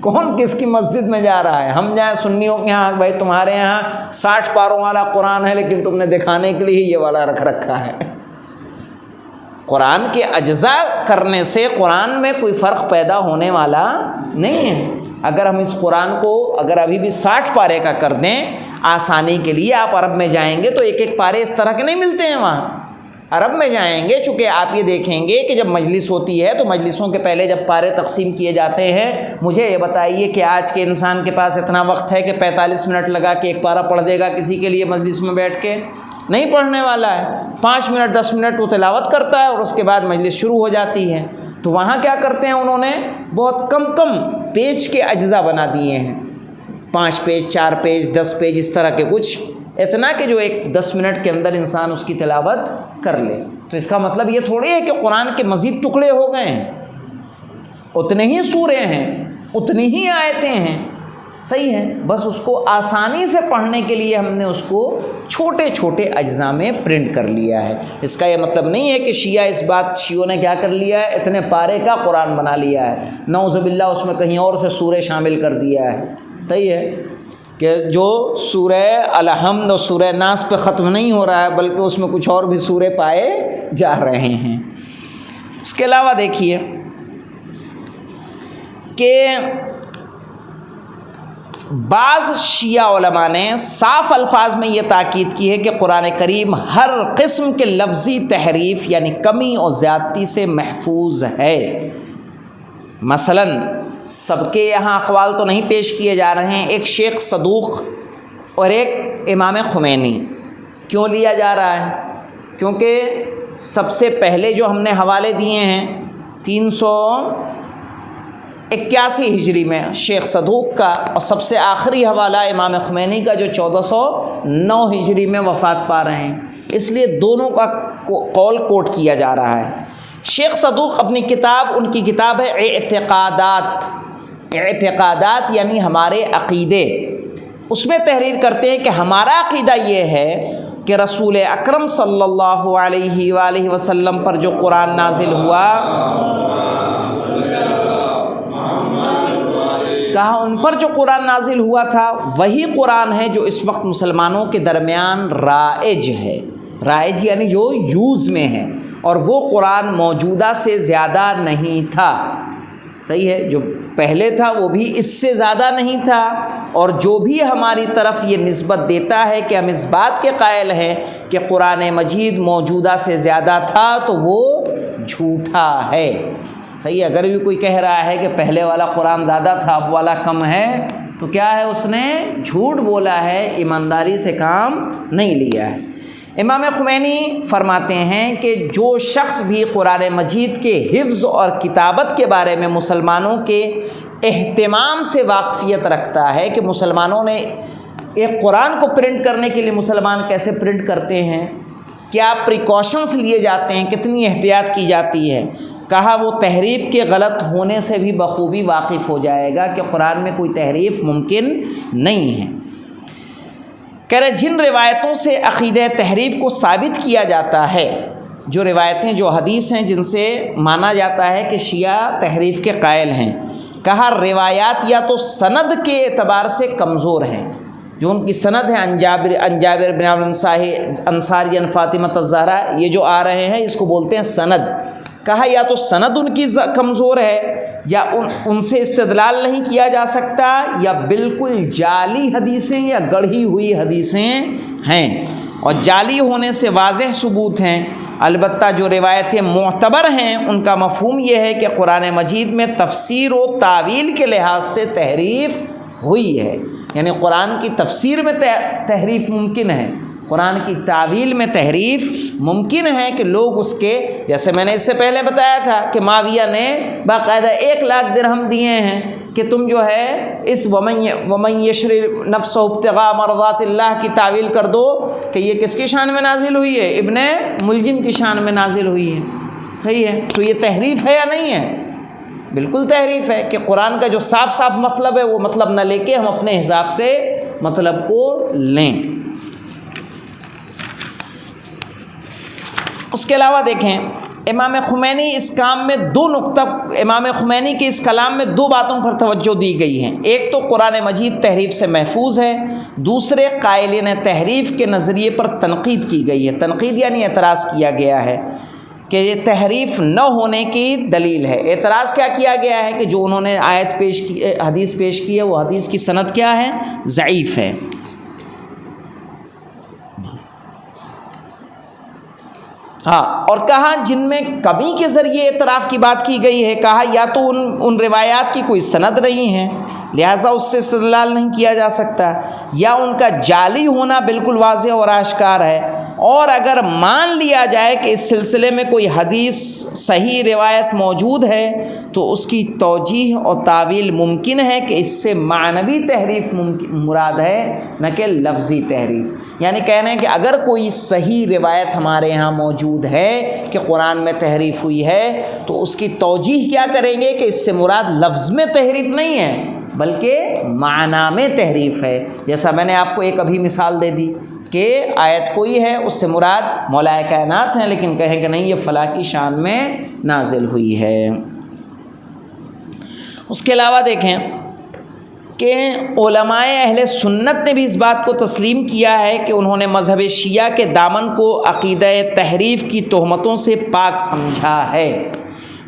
کون کس کی مسجد میں جا رہا ہے؟ ہم جائیں سنیوں کے یہاں، بھائی تمہارے یہاں 60 پاروں والا قرآن ہے لیکن تم نے دکھانے کے لیے یہ والا رکھا ہے۔ قرآن کے اجزاء کرنے سے قرآن میں کوئی فرق پیدا ہونے والا نہیں ہے۔ اگر ہم اس قرآن کو اگر ابھی بھی 60 پارے کا کر دیں آسانی کے لیے، آپ عرب میں جائیں گے تو ایک ایک پارے اس طرح کے نہیں ملتے ہیں وہاں۔ عرب میں جائیں گے، چونکہ آپ یہ دیکھیں گے کہ جب مجلس ہوتی ہے تو مجلسوں کے پہلے جب پارے تقسیم کیے جاتے ہیں، مجھے یہ بتائیے کہ آج کے انسان کے پاس اتنا وقت ہے کہ 45 منٹ لگا کے ایک پارہ پڑھ دے گا کسی کے لیے مجلس میں بیٹھ کے؟ نہیں پڑھنے والا ہے۔ 5 منٹ 10 منٹ وہ تلاوت کرتا ہے اور اس کے بعد مجلس شروع ہو جاتی ہے۔ تو وہاں کیا کرتے ہیں انہوں نے بہت کم پیج کے اجزاء بنا دیے ہیں، 5 پیج 4 پیج 10 پیج اس طرح کے کچھ اتنا کہ جو ایک 10 منٹ کے اندر انسان اس کی تلاوت کر لے۔ تو اس کا مطلب یہ تھوڑی ہے کہ قرآن کے مزید ٹکڑے ہو گئے ہیں، اتنے ہی سورے ہیں، اتنی ہی آیتیں ہیں، صحیح ہے، بس اس کو آسانی سے پڑھنے کے لیے ہم نے اس کو چھوٹے چھوٹے اجزاء میں پرنٹ کر لیا ہے۔ اس کا یہ مطلب نہیں ہے کہ شیعوں نے کیا کر لیا ہے، اتنے پارے کا قرآن بنا لیا ہے، نعوذ باللہ اس میں کہیں اور سے سورے شامل کر دیا ہے، صحیح ہے، کہ جو سورہ الحمد اور سورہ ناس پہ ختم نہیں ہو رہا ہے بلکہ اس میں کچھ اور بھی سورے پائے جا رہے ہیں۔ اس کے علاوہ دیکھیے کہ بعض شیعہ علماء نے صاف الفاظ میں یہ تاکید کی ہے کہ قرآن کریم ہر قسم کے لفظی تحریف یعنی کمی اور زیادتی سے محفوظ ہے۔ مثلا سب کے یہاں اقوال تو نہیں پیش کیے جا رہے ہیں، ایک شیخ صدوق اور ایک امام خمینی کیوں لیا جا رہا ہے؟ کیونکہ سب سے پہلے جو ہم نے حوالے دیے ہیں 381 ہجری میں شیخ صدوق کا، اور سب سے آخری حوالہ امام خمینی کا جو 1409 ہجری میں وفات پا رہے ہیں، اس لیے دونوں کا قول کوٹ کیا جا رہا ہے۔ شیخ صدوق اپنی کتاب، ان کی کتاب ہے اعتقادات یعنی ہمارے عقیدے، اس میں تحریر کرتے ہیں کہ ہمارا عقیدہ یہ ہے کہ رسول اکرم صلی اللہ علیہ وآلہ وسلم پر جو قرآن نازل ہوا، کہا ان پر جو قرآن نازل ہوا تھا وہی قرآن ہے جو اس وقت مسلمانوں کے درمیان رائج ہے، رائج یعنی جو یوز میں ہے، اور وہ قرآن موجودہ سے زیادہ نہیں تھا، صحیح ہے، جو پہلے تھا وہ بھی اس سے زیادہ نہیں تھا، اور جو بھی ہماری طرف یہ نسبت دیتا ہے کہ ہم اس بات کے قائل ہیں کہ قرآن مجید موجودہ سے زیادہ تھا تو وہ جھوٹا ہے، صحیح ہے۔ اگر بھی کوئی کہہ رہا ہے کہ پہلے والا قرآن زیادہ تھا اب والا کم ہے تو کیا ہے، اس نے جھوٹ بولا ہے، ایمانداری سے کام نہیں لیا ہے۔ امام خمینی فرماتے ہیں کہ جو شخص بھی قرآن مجید کے حفظ اور کتابت کے بارے میں مسلمانوں کے اہتمام سے واقفیت رکھتا ہے کہ مسلمانوں نے ایک قرآن کو پرنٹ کرنے کے لیے مسلمان کیسے پرنٹ کرتے ہیں، کیا پریکاشنز لیے جاتے ہیں، کتنی احتیاط کی جاتی ہے، کہا وہ تحریف کے غلط ہونے سے بھی بخوبی واقف ہو جائے گا کہ قرآن میں کوئی تحریف ممکن نہیں ہے۔ کہہ رہے جن روایتوں سے عقیدہ تحریف کو ثابت کیا جاتا ہے، جو روایتیں جو حدیث ہیں جن سے مانا جاتا ہے کہ شیعہ تحریف کے قائل ہیں، کہا روایات یا تو سند کے اعتبار سے کمزور ہیں، جو ان کی سند ہے انجابر بن انصاری ان فاطمہ الزہرا، یہ جو آ رہے ہیں اس کو بولتے ہیں سند، کہا یا تو سند ان کی کمزور ہے یا ان سے استدلال نہیں کیا جا سکتا، یا بالکل جعلی حدیثیں یا گڑھی ہوئی حدیثیں ہیں، اور جعلی ہونے سے واضح ثبوت ہیں۔ البتہ جو روایتیں معتبر ہیں ان کا مفہوم یہ ہے کہ قرآن مجید میں تفسیر و تعویل کے لحاظ سے تحریف ہوئی ہے، یعنی قرآن کی تفسیر میں تحریف ممکن ہے، قرآن کی تعویل میں تحریف ممکن ہے کہ لوگ اس کے، جیسے میں نے اس سے پہلے بتایا تھا کہ معاویہ نے باقاعدہ 1,00,000 درہم دیے ہیں کہ تم جو ہے اس ومن یشری نفسہ ابتغاء مرضات اللہ کی تعویل کر دو، کہ یہ کس کی شان میں نازل ہوئی ہے، ابن ملجم کی شان میں نازل ہوئی ہے، صحیح ہے، تو یہ تحریف ہے یا نہیں ہے؟ بالکل تحریف ہے، کہ قرآن کا جو صاف صاف مطلب ہے وہ مطلب نہ لے کے ہم اپنے حساب سے مطلب کو لیں۔ اس کے علاوہ دیکھیں امام خمینی اس کام میں امام خمینی کے اس کلام میں 2 باتوں پر توجہ دی گئی ہیں، ایک تو قرآن مجید تحریف سے محفوظ ہے، دوسرے قائلین تحریف کے نظریے پر تنقید کی گئی ہے، تنقید یعنی اعتراض کیا گیا ہے کہ یہ تحریف نہ ہونے کی دلیل ہے۔ اعتراض کیا کیا گیا ہے کہ جو انہوں نے حدیث پیش کی ہے وہ حدیث کی سند کیا ہے، ضعیف ہے۔ ہاں، اور کہا جن میں کمی کے ذریعے اعتراف کی بات کی گئی ہے، کہا یا تو ان روایات کی کوئی سند نہیں ہے لہٰذا اس سے استدلال نہیں کیا جا سکتا، یا ان کا جعلی ہونا بالکل واضح اور آشکار ہے، اور اگر مان لیا جائے کہ اس سلسلے میں کوئی حدیث صحیح روایت موجود ہے تو اس کی توجیح اور تعویل ممکن ہے کہ اس سے معنوی تحریف مراد ہے نہ کہ لفظی تحریف۔ یعنی کہہ رہے ہیں کہ اگر کوئی صحیح روایت ہمارے ہاں موجود ہے کہ قرآن میں تحریف ہوئی ہے تو اس کی توجیح کیا کریں گے کہ اس سے مراد لفظ میں تحریف نہیں ہے بلکہ معنی میں تحریف ہے۔ جیسا میں نے آپ کو ایک ابھی مثال دے دی کہ آیت کوئی ہے، اس سے مراد مولا کائنات ہیں، لیکن کہیں کہ نہیں یہ فلاں کی شان میں نازل ہوئی ہے۔ اس کے علاوہ دیکھیں کہ علماء اہل سنت نے بھی اس بات کو تسلیم کیا ہے کہ انہوں نے مذہب شیعہ کے دامن کو عقیدہ تحریف کی تہمتوں سے پاک سمجھا ہے۔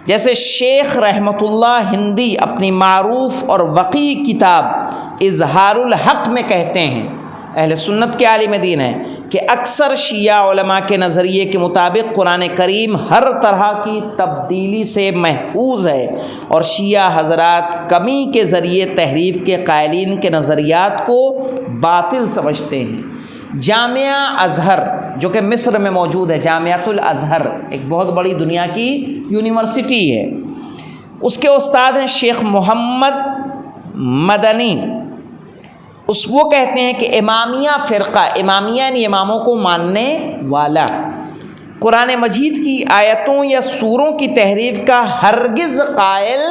جیسے شیخ رحمۃ اللہ ہندی اپنی معروف اور وقی کتاب اظہار الحق میں کہتے ہیں، اہل سنت کے عالم دین ہیں، کہ اکثر شیعہ علماء کے نظریے کے مطابق قرآن کریم ہر طرح کی تبدیلی سے محفوظ ہے، اور شیعہ حضرات کمی کے ذریعے تحریف کے قائلین کے نظریات کو باطل سمجھتے ہیں۔ جامعہ ازہر جو کہ مصر میں موجود ہے، جامعۃ الازہر ایک بہت بڑی دنیا کی یونیورسٹی ہے، اس کے استاد ہیں شیخ محمد مدنی۔ وہ کہتے ہیں کہ امامیہ فرقہ، امامیہ یعنی اماموں کو ماننے والا، قرآن مجید کی آیتوں یا سوروں کی تحریف کا ہرگز قائل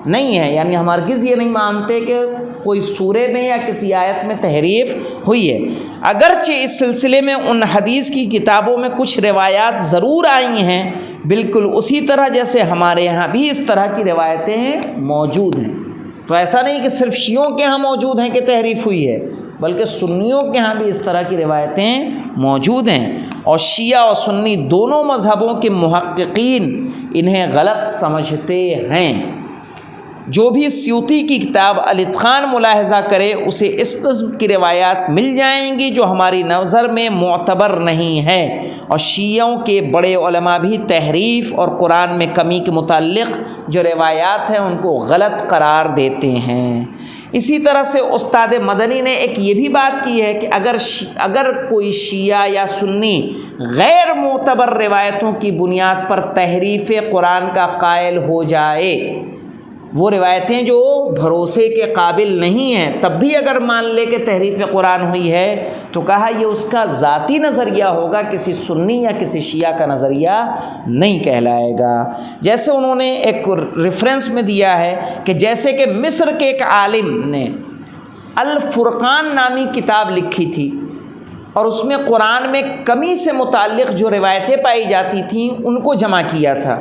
نہیں ہے۔ یعنی ہم ہرگز یہ نہیں مانتے کہ کوئی سورے میں یا کسی آیت میں تحریف ہوئی ہے، اگرچہ اس سلسلے میں ان حدیث کی کتابوں میں کچھ روایات ضرور آئی ہیں، بالکل اسی طرح جیسے ہمارے یہاں بھی اس طرح کی روایتیں موجود ہیں۔ تو ایسا نہیں کہ صرف شیعوں کے ہاں موجود ہیں کہ تحریف ہوئی ہے، بلکہ سنیوں کے ہاں بھی اس طرح کی روایتیں موجود ہیں، اور شیعہ اور سنی دونوں مذہبوں کے محققین انہیں غلط سمجھتے ہیں۔ جو بھی سیوطی کی کتاب الاتقان ملاحظہ کرے اسے اس قسم کی روایات مل جائیں گی جو ہماری نظر میں معتبر نہیں ہے، اور شیعوں کے بڑے علماء بھی تحریف اور قرآن میں کمی کے متعلق جو روایات ہیں ان کو غلط قرار دیتے ہیں۔ اسی طرح سے استاد مدنی نے ایک یہ بھی بات کی ہے کہ اگر کوئی شیعہ یا سنی غیر معتبر روایتوں کی بنیاد پر تحریف قرآن کا قائل ہو جائے، وہ روایتیں جو بھروسے کے قابل نہیں ہیں، تب بھی اگر مان لے کہ تحریف قرآن ہوئی ہے تو کہا یہ اس کا ذاتی نظریہ ہوگا، کسی سنی یا کسی شیعہ کا نظریہ نہیں کہلائے گا۔ جیسے انہوں نے ایک ریفرنس میں دیا ہے کہ جیسے کہ مصر کے ایک عالم نے الفرقان نامی کتاب لکھی تھی، اور اس میں قرآن میں کمی سے متعلق جو روایتیں پائی جاتی تھیں ان کو جمع کیا تھا،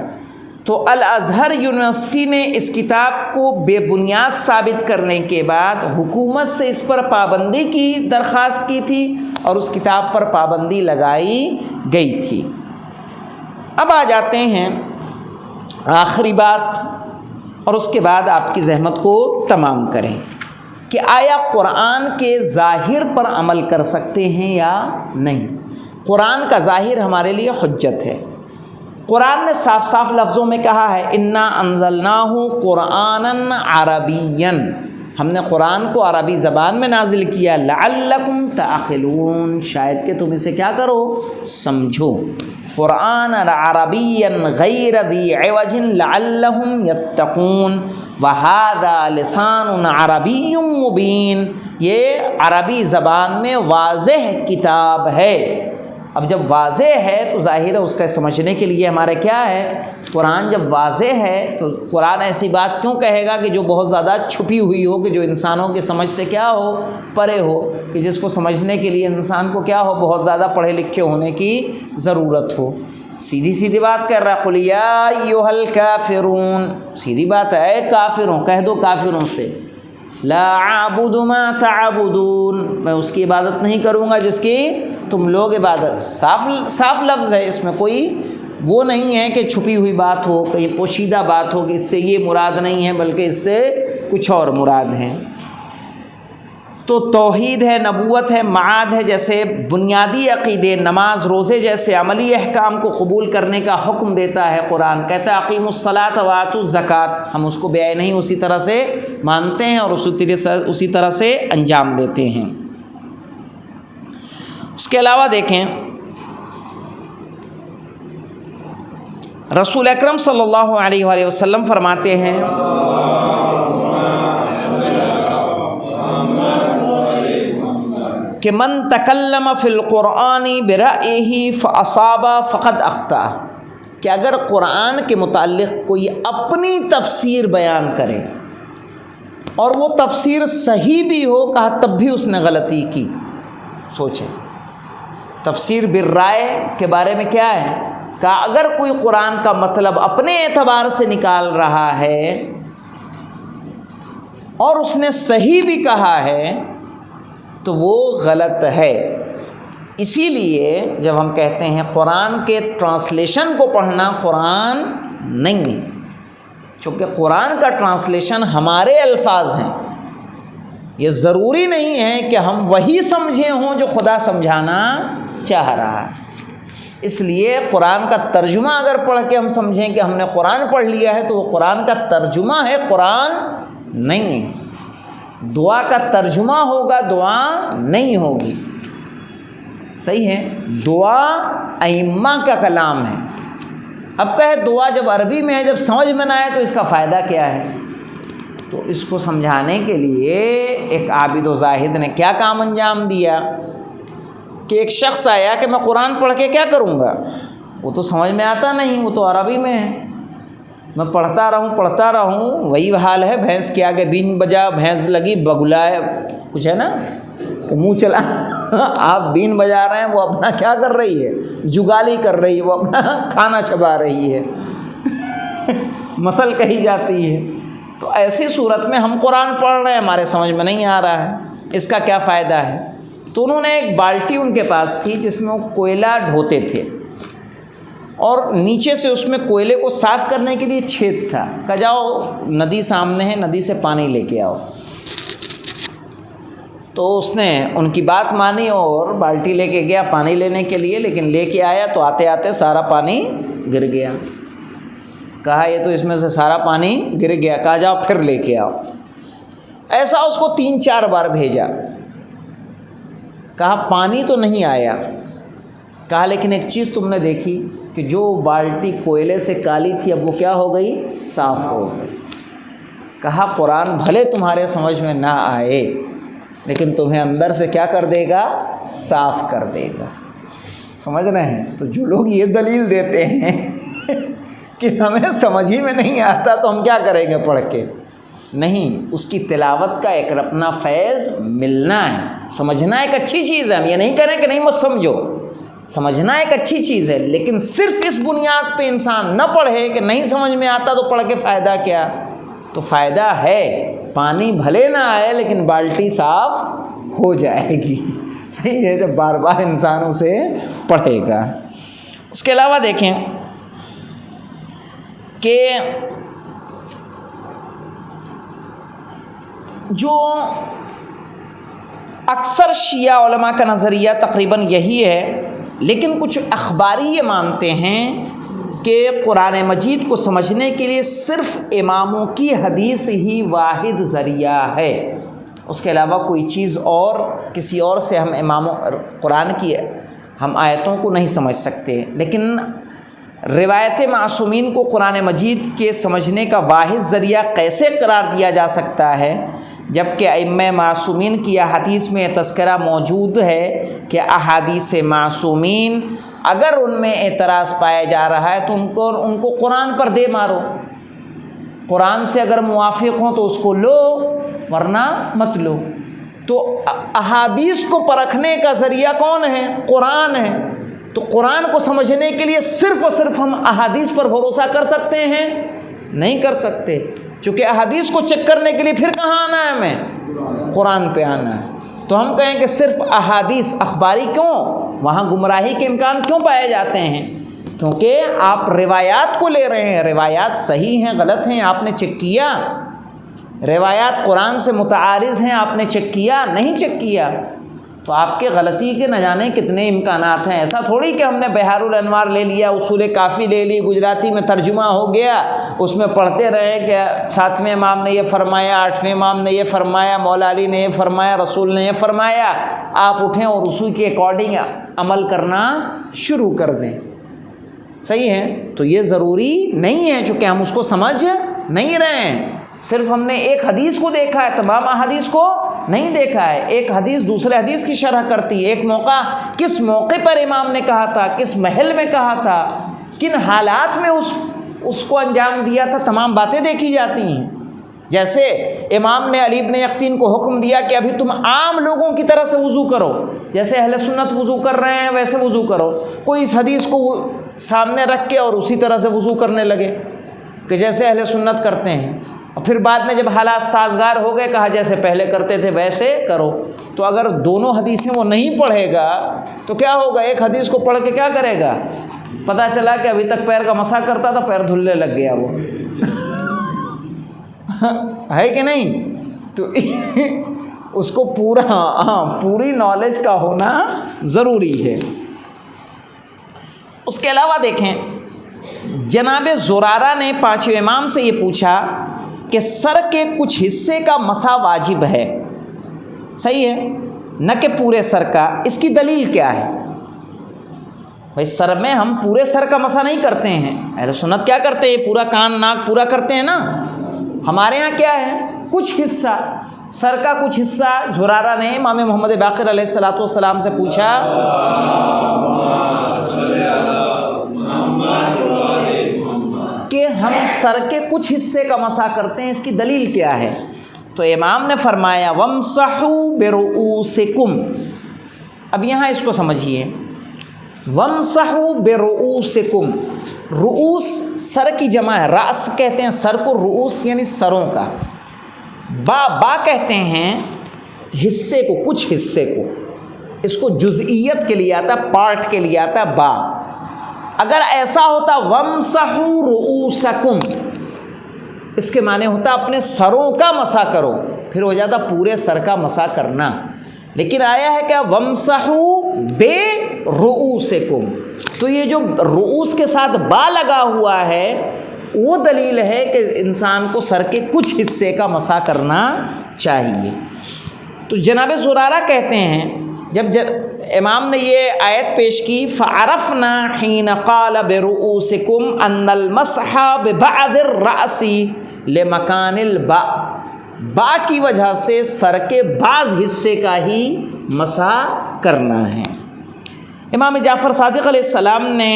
تو الازہر یونیورسٹی نے اس کتاب کو بے بنیاد ثابت کرنے کے بعد حکومت سے اس پر پابندی کی درخواست کی تھی، اور اس کتاب پر پابندی لگائی گئی تھی۔ اب آ جاتے ہیں آخری بات، اور اس کے بعد آپ کی زحمت کو تمام کریں کہ آیا قرآن کے ظاہر پر عمل کر سکتے ہیں یا نہیں۔ قرآن کا ظاہر ہمارے لیے حجت ہے۔ قرآن نے صاف صاف لفظوں میں کہا ہے انا انزلناہ قرآنا عربیا، ہم نے قرآن کو عربی زبان میں نازل کیا، لعلکم تعقلون، شاید کہ تم اسے کیا کرو، سمجھو۔ قرآن عربیا غیر ذی عوج لعلہم یتقون وہذا لسان عربی مبین، یہ عربی زبان میں واضح کتاب ہے۔ اب جب واضح ہے تو ظاہر ہے اس کا سمجھنے کے لیے ہمارے کیا ہے، قرآن جب واضح ہے تو قرآن ایسی بات کیوں کہے گا کہ جو بہت زیادہ چھپی ہوئی ہو، کہ جو انسانوں کی سمجھ سے کیا ہو، پرے ہو، کہ جس کو سمجھنے کے لیے انسان کو کیا ہو، بہت زیادہ پڑھے لکھے ہونے کی ضرورت ہو۔ سیدھی سیدھی بات کر رہا ہے، قل یا ایھا الکافرون، سیدھی بات ہے، اے کافروں، کہہ دو کافروں سے، لا اعبد ما تعبدون، میں اس کی عبادت نہیں کروں گا جس کی تم لوگ عبادت۔ صاف لفظ ہے، اس میں کوئی وہ نہیں ہے کہ چھپی ہوئی بات ہو، کہیں پوشیدہ بات ہو کہ اس سے یہ مراد نہیں ہے بلکہ اس سے کچھ اور مراد ہیں۔ تو توحید ہے، نبوت ہے، معاد ہے، جیسے بنیادی عقیدے، نماز، روزے جیسے عملی احکام کو قبول کرنے کا حکم دیتا ہے قرآن، کہتا ہے اقیموا الصلاۃ وآتوا الزکوٰۃ، ہم اس کو بے نہیں اسی طرح سے مانتے ہیں اور اسی طرح سے انجام دیتے ہیں۔ اس کے علاوہ دیکھیں رسول اکرم صلی اللہ علیہ وآلہ وسلم فرماتے ہیں کہ من تکلم فی القرآن برأیہ فاصاب فقد اخطأ، کہ اگر قرآن کے متعلق کوئی اپنی تفسیر بیان کرے اور وہ تفسیر صحیح بھی ہو، کہا تب بھی اس نے غلطی کی۔ سوچیں، تفسیر بالرائے کے بارے میں کیا ہے؟ کہا اگر کوئی قرآن کا مطلب اپنے اعتبار سے نکال رہا ہے اور اس نے صحیح بھی کہا ہے تو وہ غلط ہے۔ اسی لیے جب ہم کہتے ہیں قرآن کے ٹرانسلیشن کو پڑھنا، قرآن نہیں ہے، چونکہ قرآن کا ٹرانسلیشن ہمارے الفاظ ہیں، یہ ضروری نہیں ہے کہ ہم وہی سمجھے ہوں جو خدا سمجھانا چاہ رہا ہے۔ اس لیے قرآن کا ترجمہ اگر پڑھ کے ہم سمجھیں کہ ہم نے قرآن پڑھ لیا ہے تو وہ قرآن کا ترجمہ ہے، قرآن نہیں ہے۔ دعا کا ترجمہ ہوگا، دعا نہیں ہوگی۔ صحیح ہے، دعا ائمہ کا کلام ہے۔ اب کہے دعا جب عربی میں ہے، جب سمجھ میں نہ آئے تو اس کا فائدہ کیا ہے؟ تو اس کو سمجھانے کے لیے ایک عابد و زاہد نے کیا کام انجام دیا کہ ایک شخص آیا کہ میں قرآن پڑھ کے کیا کروں گا، وہ تو سمجھ میں آتا نہیں، وہ تو عربی میں ہے، میں پڑھتا رہوں وہی حال ہے بھینس کے آگے بین بجا، بھینس لگی بگلائے، کچھ ہے نا کہ منہ چلا آپ بین بجا رہے ہیں، وہ اپنا کیا کر رہی ہے؟ جگالی کر رہی ہے، وہ اپنا کھانا چبا رہی ہے مثل کہی جاتی ہے۔ تو ایسی صورت میں ہم قرآن پڑھ رہے ہیں، ہمارے سمجھ میں نہیں آ رہا ہے، اس کا کیا فائدہ ہے؟ تو انہوں نے ایک بالٹی ان کے پاس تھی جس میں وہ کوئلہ ڈھوتے تھے، اور نیچے سے اس میں کوئلے کو صاف کرنے کے لیے چھید تھا۔ کہا جاؤ ندی سامنے ہے، ندی سے پانی لے کے آؤ۔ تو اس نے ان کی بات مانی اور بالٹی لے کے گیا پانی لینے کے لیے، لیکن لے کے آیا تو آتے آتے سارا پانی گر گیا۔ کہا یہ تو اس میں سے سارا پانی گر گیا۔ کہا جاؤ پھر لے کے آؤ۔ ایسا اس کو 3-4 بار بھیجا۔ کہا پانی تو نہیں آیا۔ کہا لیکن ایک چیز تم نے دیکھی کہ جو بالٹی کوئلے سے کالی تھی اب وہ کیا ہو گئی؟ صاف ہو گئی۔ کہا قرآن بھلے تمہارے سمجھ میں نہ آئے لیکن تمہیں اندر سے کیا کر دے گا؟ صاف کر دے گا۔ سمجھ رہے ہیں؟ تو جو لوگ یہ دلیل دیتے ہیں کہ ہمیں سمجھ ہی میں نہیں آتا تو ہم کیا کریں گے پڑھ کے، نہیں، اس کی تلاوت کا ایک اپنا فیض ملنا ہے۔ سمجھنا ایک اچھی چیز ہے، ہم یہ نہیں کہہ رہے کہ نہیں مت سمجھو، سمجھنا ایک اچھی چیز ہے، لیکن صرف اس بنیاد پہ انسان نہ پڑھے کہ نہیں سمجھ میں آتا تو پڑھ کے فائدہ کیا؟ تو فائدہ ہے، پانی بھلے نہ آئے لیکن بالٹی صاف ہو جائے گی۔ صحیح ہے، جب بار بار انسان اسے پڑھے گا۔ اس کے علاوہ دیکھیں کہ جو اکثر شیعہ علماء کا نظریہ تقریباً یہی ہے، لیکن کچھ اخباری یہ مانتے ہیں کہ قرآن مجید کو سمجھنے کے لیے صرف اماموں کی حدیث ہی واحد ذریعہ ہے، اس کے علاوہ کوئی چیز اور کسی اور سے ہم قرآن کی ہم آیتوں کو نہیں سمجھ سکتے۔ لیکن روایت معصومین کو قرآن مجید کے سمجھنے کا واحد ذریعہ کیسے قرار دیا جا سکتا ہے، جبکہ ائمہ معصومین کی احادیث میں تذکرہ موجود ہے کہ احادیث معصومین اگر ان میں اعتراض پایا جا رہا ہے تو ان کو قرآن پر دے مارو، قرآن سے اگر موافق ہوں تو اس کو لو ورنہ مت لو۔ تو احادیث کو پرکھنے کا ذریعہ کون ہے؟ قرآن ہے۔ تو قرآن کو سمجھنے کے لیے صرف اور صرف ہم احادیث پر بھروسہ کر سکتے ہیں؟ نہیں کر سکتے، چونکہ احادیث کو چیک کرنے کے لیے پھر کہاں آنا ہے؟ ہمیں قرآن پہ آنا ہے۔ تو ہم کہیں کہ صرف احادیث اخباری کیوں؟ وہاں گمراہی کے امکان کیوں پائے جاتے ہیں؟ کیونکہ آپ روایات کو لے رہے ہیں، روایات صحیح ہیں غلط ہیں آپ نے چیک کیا؟ روایات قرآن سے متعارض ہیں آپ نے چیک کیا؟ نہیں چیک کیا، تو آپ کے غلطی کے نہ جانے کتنے امکانات ہیں۔ ایسا تھوڑی کہ ہم نے بحار الانوار لے لیا، اصول کافی لے لی، گجراتی میں ترجمہ ہو گیا، اس میں پڑھتے رہے کہ 7ویں امام نے یہ فرمایا، 8ویں امام نے یہ فرمایا، مولا علی نے یہ فرمایا، رسول نے یہ فرمایا، آپ اٹھیں اور اصول کے اکارڈنگ عمل کرنا شروع کر دیں۔ صحیح ہے؟ تو یہ ضروری نہیں ہے چونکہ ہم اس کو سمجھ نہیں رہے ہیں، صرف ہم نے ایک حدیث کو دیکھا ہے، تمام احادیث کو نہیں دیکھا ہے۔ ایک حدیث دوسرے حدیث کی شرح کرتی ہے، ایک موقع کس موقع پر امام نے کہا تھا، کس محل میں کہا تھا، کن حالات میں اس کو انجام دیا تھا، تمام باتیں دیکھی جاتی ہیں۔ جیسے امام نے علی بن یقطین کو حکم دیا کہ ابھی تم عام لوگوں کی طرح سے وضو کرو، جیسے اہل سنت وضو کر رہے ہیں ویسے وضو کرو، کوئی اس حدیث کو سامنے رکھ کے اور اسی طرح سے وضو کرنے لگے کہ جیسے اہل سنت کرتے ہیں، اور پھر بعد میں جب حالات سازگار ہو گئے کہا جیسے پہلے کرتے تھے ویسے کرو۔ تو اگر دونوں حدیثیں وہ نہیں پڑھے گا تو کیا ہوگا؟ ایک حدیث کو پڑھ کے کیا کرے گا؟ پتہ چلا کہ ابھی تک پیر کا مسح کرتا تھا، پیر دھلنے لگ گیا وہ ہے کہ نہیں؟ تو اس کو پوری نالج کا ہونا ضروری ہے۔ اس کے علاوہ دیکھیں، جناب زرارہ نے پانچویں امام سے یہ پوچھا کہ سر کے کچھ حصے کا مسح واجب ہے، صحیح ہے، نہ کہ پورے سر کا، اس کی دلیل کیا ہے؟ بھائی سر میں ہم پورے سر کا مسح نہیں کرتے ہیں، اہل سنت کیا کرتے ہیں؟ پورا کان ناک پورا کرتے ہیں نا۔ ہمارے ہاں کیا ہے؟ کچھ حصہ، سر کا کچھ حصہ۔ زرارہ نے امام محمد باقر علیہ الصلوۃ والسلام سے پوچھا کہ ہم سر کے کچھ حصے کا مسح کرتے ہیں، اس کی دلیل کیا ہے؟ تو امام نے فرمایا وَامْسَحُوا بِرُؤُوسِكُمْ۔ اب یہاں اس کو سمجھیے، وَامْسَحُوا بِرُؤُوسِكُمْ، رؤوس سر کی جمع ہے، راس کہتے ہیں سر کو، رؤوس یعنی سروں کا، با کہتے ہیں حصے کو، کچھ حصے کو، اس کو جزئیت کے لیے آتا ہے، پارٹ کے لیے آتا ہے با۔ اگر ایسا ہوتا وَامْسَحُوا رُؤُوسَكُمْ، اس کے معنی ہوتا اپنے سروں کا مسح کرو، پھر ہو جاتا پورے سر کا مسح کرنا، لیکن آیا ہے کیا وَامْسَحُوا بِرُؤُوسِكُمْ، تو یہ جو رؤوس کے ساتھ با لگا ہوا ہے وہ دلیل ہے کہ انسان کو سر کے کچھ حصے کا مسح کرنا چاہیے۔ تو جناب زرارہ کہتے ہیں جب امام نے یہ آیت پیش کی فَعَرَفْنَا حِينَ قَالَ بِرُؤُوسِكُمْ أَنَّ الْمَسْحَ بِبَعْضِ الرَّأْسِ لِمَكَانِ الْبَاءِ، با کی وجہ سے سر کے بعض حصے کا ہی مسح کرنا ہے۔ امام جعفر صادق علیہ السلام نے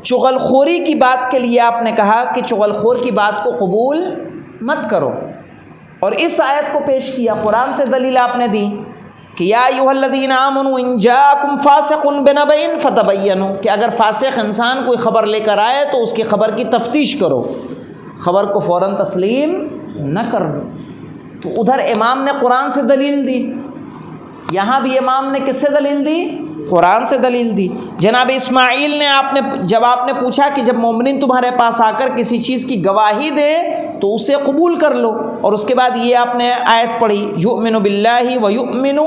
چغل خوری کی بات کے لیے آپ نے کہا کہ چغل خور کی بات کو قبول مت کرو، اور اس آیت کو پیش کیا، قرآن سے دلیل آپ نے دی کہ یا ایھا الذین آمنوا ان جاءکم فاسق بنبأ فتبینوا، کہ اگر فاسق انسان کوئی خبر لے کر آئے تو اس کی خبر کی تفتیش کرو، خبر کو فوراً تسلیم نہ کر دو۔ تو ادھر امام نے قرآن سے دلیل دی، یہاں بھی امام نے کس سے دلیل دی؟ قرآن سے دلیل دی۔ جناب اسماعیل نے جب آپ نے پوچھا کہ جب مومنین تمہارے پاس آ کر کسی چیز کی گواہی دے تو اسے قبول کر لو، اور اس کے بعد یہ آپ نے آیت پڑھی یؤمن باللہ ویؤمن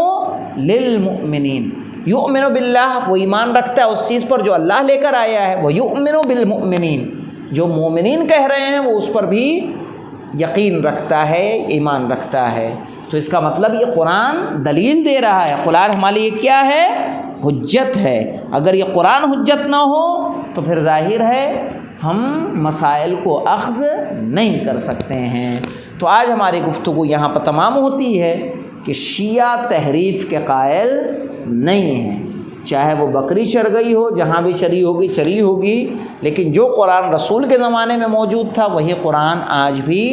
للمؤمنین، یؤمن باللہ وہ ایمان رکھتا ہے اس چیز پر جو اللہ لے کر آیا ہے، ویؤمن بالمؤمنین جو مومنین کہہ رہے ہیں وہ اس پر بھی یقین رکھتا ہے، ایمان رکھتا ہے۔ تو اس کا مطلب یہ قرآن دلیل دے رہا ہے، قرآن ہمارے لیے کیا ہے؟ حجت ہے۔ اگر یہ قرآن حجت نہ ہو تو پھر ظاہر ہے ہم مسائل کو اخذ نہیں کر سکتے ہیں۔ تو آج ہماری گفتگو یہاں پر تمام ہوتی ہے کہ شیعہ تحریف کے قائل نہیں ہیں، چاہے وہ بکری چر گئی ہو، جہاں بھی چری ہوگی، لیکن جو قرآن رسول کے زمانے میں موجود تھا وہی قرآن آج بھی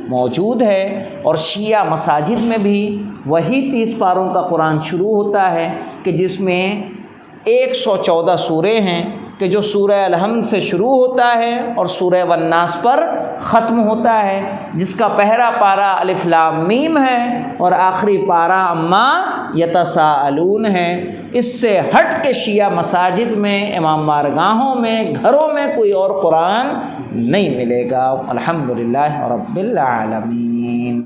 موجود ہے، اور شیعہ مساجد میں بھی وہی 30 پاروں کا قرآن شروع ہوتا ہے کہ جس میں 114 سورے ہیں، کہ جو سورہ الحمد سے شروع ہوتا ہے اور سورہ والناس پر ختم ہوتا ہے، جس کا پہلا پارہ الف لام میم ہے اور آخری پارہ عما یتساءلون ہے۔ اس سے ہٹ کے شیعہ مساجد میں، امام بارگاہوں میں، گھروں میں کوئی اور قرآن نہیں ملے گا۔ الحمدللہ رب العالمین۔